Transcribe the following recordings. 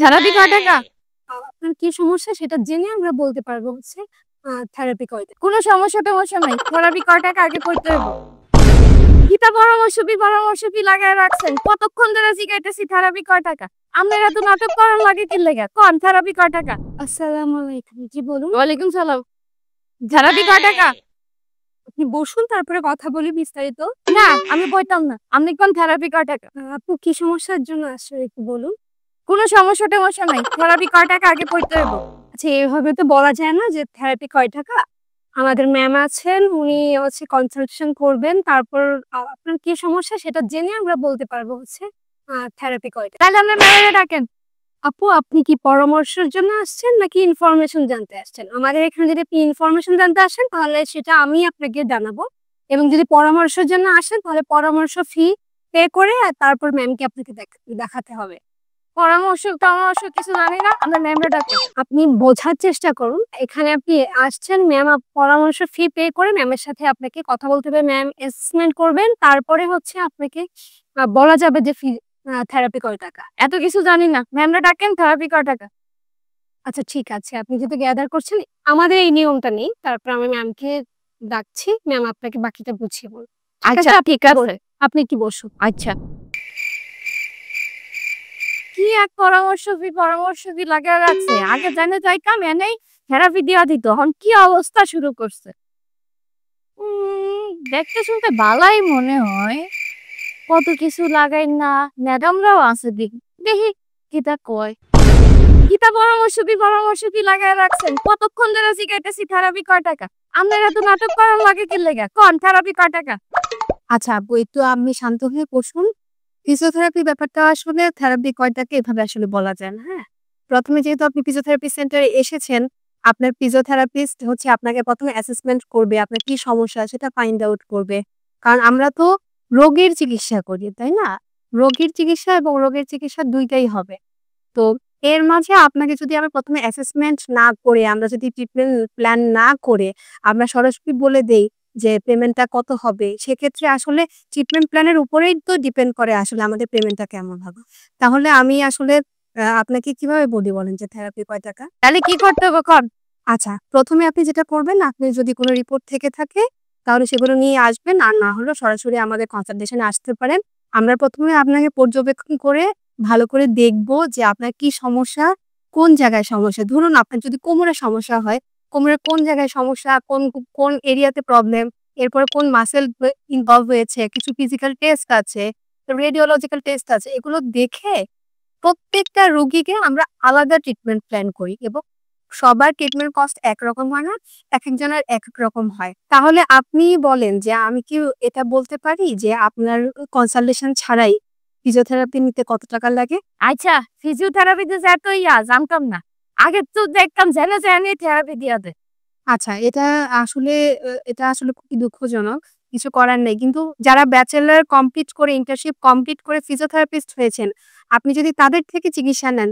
Therapy কয় টাকা? আপনার কি সমস্যা সেটা জেনে আমরা বলতে পারবো হচ্ছে থেরাপি কয় টাকা। কোনো সমস্যা নাই। থেরাপি কয় টাকা আগে কইতে হইব। গীতা পরামর্শ কি লাগায় রাখছেন? কতক্ষণ ধরে জিগাইতেছি থেরাপি কয় টাকা? আপনার এত নাটক করার লাগে কি লেগা? কোন থেরাপি কয় টাকা? আসসালামু আলাইকুম। জি বলুন। ওয়ালাইকুম সালাম। থেরাপি কয় টাকা? আপনি বসুন তারপরে কথা বলি বিস্তারিত। না, আমি বইতাম না। আপনি কোন থেরাপি কয় টাকা? আপু কি সমস্যার জন্য আসলে একটু বলুন। কোনো সমস্যা নাই। থেরাপি কয় টাকা আগে কইতে হইব। আচ্ছা এভাবে তো বলা যায় না যে থেরাপি কয় টাকা। আমাদের ম্যাম আছেন উনি হচ্ছে কনসালটেশন করবেন। তারপর আপনার কি সমস্যা সেটা জেনে আমরা বলতে পারবো হচ্ছে থেরাপি কয় টাকা। তাহলে আমরা ম্যামেরে ডাকেন। আপু আপনি কি পরামর্শের জন্য আসছেন নাকি ইনফরমেশন জানতে আসছেন? আমাদের এখানে যদি আপনি ইনফরমেশন জানতে আসেন তাহলে সেটা আমি আপনাকে জানাবো। এবং যদি পরামর্শের জন্য আসেন তাহলে পরামর্শ ফি পে করে তারপর ম্যামকে আপনাকে দেখাতে হবে। পরামর্শ কিছু জানি না। আমরা ম্যামরে ডাকেন। আপনি বোঝার চেষ্টা করুন। এখানে আপনি আসছেন ম্যাম পরামর্শ ফি পে করে ম্যামের সাথে আপনাকে কথা বলতে হবে। ম্যাম অ্যাসেসমেন্ট করবেন। তারপরে হচ্ছে আপনাকে বলা যাবে যে ফি থেরাপি কয় টাকা। এত কিছু জানি না। ম্যামরে ডাকেন থেরাপি কয় টাকা? আচ্ছা ঠিক আছে। আপনি যেহেতু গ্যাদার করছেন আমাদের এই নিয়মটা নেই। তারপর আমি ম্যামকে ডাকছি। ম্যাম আপনাকে বাকিটা বুঝিয়ে বলবে। আচ্ছা ঠিক আছে। আপনি কি বসুন। আচ্ছা। কি এক পরামর্শ কি লাগায় রাখছে। আগে জানে যাইতাম এনেই থেরাপি দিয়া দিত। এখন কি অবস্থা শুরু করছে। দেখতে শুনতে ভালাই মনে হয়। কত কিছু লাগাই না। ম্যাডামরাও আছে দেখি। দেখি কিতা কয়। গীতা পরামর্শ কি লাগায় রাখছেন? কতক্ষণ ধরে জিগাইতেছি থেরাপি কয় টাকা? আপনার এত নাটক করার লাগে কি লেগা? কোন থেরাপি কয় টাকা? আচ্ছা আপু একটু আপনি শান্ত হয়ে বসুন। ফিজিওথেরাপি ব্যাপারটা আসলে থেরাপি কয় টাকা এভাবে আসলে বলা যায় না, হ্যাঁ? ১ম এ যেহেতু আপনি ফিজিওথেরাপি সেন্টারে এসেছেন, আপনার ফিজিওথেরাপিস্ট হচ্ছে আপনাকে ১ম এ অ্যাসেসমেন্ট করবে, আপনার কি সমস্যা সেটা ফাইন্ড আউট করবে। কারণ আমরা তো রোগের চিকিৎসা করি, তাই না? রোগীর চিকিৎসা এবং রোগের চিকিৎসা ২ টাই হবে। তো এর মাঝে আপনাকে যদি আমরা ১ম এ অ্যাসেসমেন্ট না করে, আমরা যদি ট্রিটমেন্ট প্ল্যান না করে, আমরা সরাসরি বলে দেই যে পেমেন্টটা কত হবে, সেক্ষেত্রে আসলে ট্রিটমেন্ট প্ল্যানের উপরেই তো ডিপেন্ড করে আসলে আমাদের পেমেন্টটা কেমন হবে। তাহলে আমি আসলে আপনাকে কিভাবে বলি বলেন যে থেরাপি কয় টাকা? তাহলে কি করতে হবে কন? আচ্ছা, ১ম এ আপনি যেটা করবেন, আপনি যদি কোনো রিপোর্ট থেকে থাকে তাহলে সেগুলো নিয়ে আসবেন। আর না হলেও সরাসরি আমাদের কনসালটেশন এ আসতে পারেন। আমরা ১ম এ আপনাকে পর্যবেক্ষণ করে ভালো করে দেখব যে আপনার কি সমস্যা, কোন জায়গায় সমস্যা। ধরুন আপনার যদি কোমরে সমস্যা হয়, কোমরের কোন জায়গায় সমস্যা, কোন এরিয়াতে প্রবলেম, এরপরে কোন মাসল ইনভলভ হয়েছে, কিছু ফিজিক্যাল টেস্ট আছে, রেডিওলজিক্যাল টেস্ট আছে। এগুলো দেখে প্রত্যেকটা রোগীকে আমরা আলাদা ট্রিটমেন্ট প্ল্যান করি এবং সবার ট্রিটমেন্ট কস্ট একরকম হয় না, একেকজনের একেক রকম হয়। তাহলে আপনি বলেন যে আমি কি এটা বলতে পারি যে আপনার কনসালটেশন ছাড়াই ফিজিওথেরাপি নিতে কত টাকা লাগে? আচ্ছা, ফিজিওথেরাপিতে যে এত জানতাম না। আগে তো দেখতাম জেনে থেরাপি দিয়া দেয়। আচ্ছা, এটা আসলে খুবই দুঃখজনক। কিছু করার নেই। কিন্তু যারা ব্যাচেলর কমপ্লিট করে ইন্টার্নশিপ কমপ্লিট করে ফিজিওথেরাপিস্ট হয়েছেন, আপনি যদি তাদের থেকে চিকিৎসা নেন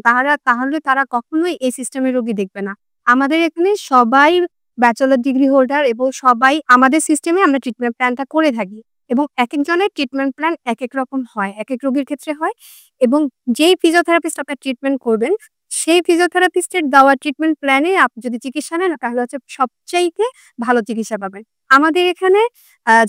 তাহলে তারা কখনোই এই সিস্টেমের রোগী দেখবে না। আমাদের এখানে সবাই ব্যাচেলর ডিগ্রি হোল্ডার এবং সবাই আমাদের সিস্টেমে আমরা ট্রিটমেন্ট প্ল্যানটা করে থাকি। এবং একেকজনের ট্রিটমেন্ট প্ল্যান একেক রকম হয়। একেক রোগীর ক্ষেত্রে হয় এবং যেই ফিজিওথেরাপিস্ট আপনার ট্রিটমেন্ট করবেন, সেই ফিজিওথেরাপিস্টের দেওয়া ট্রিটমেন্ট প্ল্যানে আপনি যদি চিকিৎসা নেন তাহলে হচ্ছে সবচাইতে ভালো চিকিৎসা পাবেন। আমাদের এখানে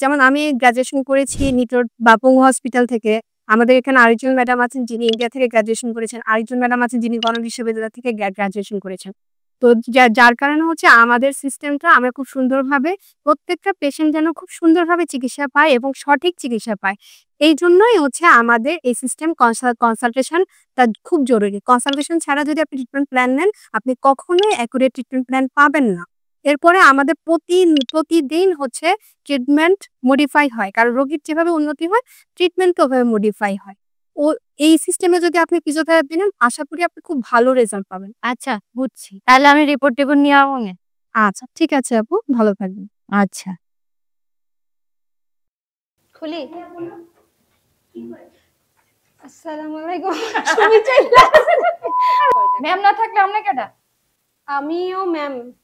যেমন আমি গ্র্যাজুয়েশন করেছি নিটোর বাপুং হসপিটাল থেকে। আমাদের এখানে আরেকজন ম্যাডাম আছেন যিনি ইন্ডিয়া থেকে গ্র্যাজুয়েশন করেছেন। আরেকজন ম্যাডাম আছেন যিনি গণ বিশ্ববিদ্যালয় থেকে গ্র্যাজুয়েশন করেছেন। তো যার কারণে হচ্ছে আমাদের সিস্টেমটা আমরা খুব সুন্দরভাবে প্রত্যেকটা পেশেন্ট যেন খুব সুন্দরভাবে চিকিৎসা পায় এবং সঠিক চিকিৎসা পায়। এইজন্যই হচ্ছে আমাদের এই সিস্টেম কনসালটেশনটা খুব জরুরি। কনসালটেশন ছাড়া যদি আপনি ট্রিটমেন্ট প্ল্যান নেন, আপনি কখনোই অ্যাকুরেট ট্রিটমেন্ট প্ল্যান পাবেন না। এরপরে আমাদের প্রতিদিন হচ্ছে ট্রিটমেন্ট মডিফাই হয়। কারণ রোগীর যেভাবে উন্নতি হয়, ট্রিটমেন্টও ওভাবে মডিফাই হয়। ও এই সিস্টেমে যদি আপনি ফিজিওথেরাপি নেন, আশা করি আপনি খুব ভালো রেজাল্ট পাবেন। আচ্ছা, বুঝছি। তাহলে আমি রিপোর্ট-টিপোর্ট নিয়ে আমুনে? আচ্ছা, ঠিক আছে আপু। ভালো থাকবেন। আচ্ছা। খুলি। আসসালামু আলাইকুম। তুমি চাইলা। ম্যাম না থাকলে আপনি কেডা? আমিও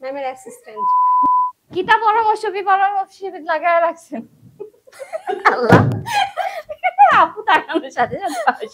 ম্যামের অ্যাসিস্ট্যান্ট। কিতা পরামর্শ লাগায় রাখছেন। আল্লাহ। আপু তাকানোর সাথে সাথে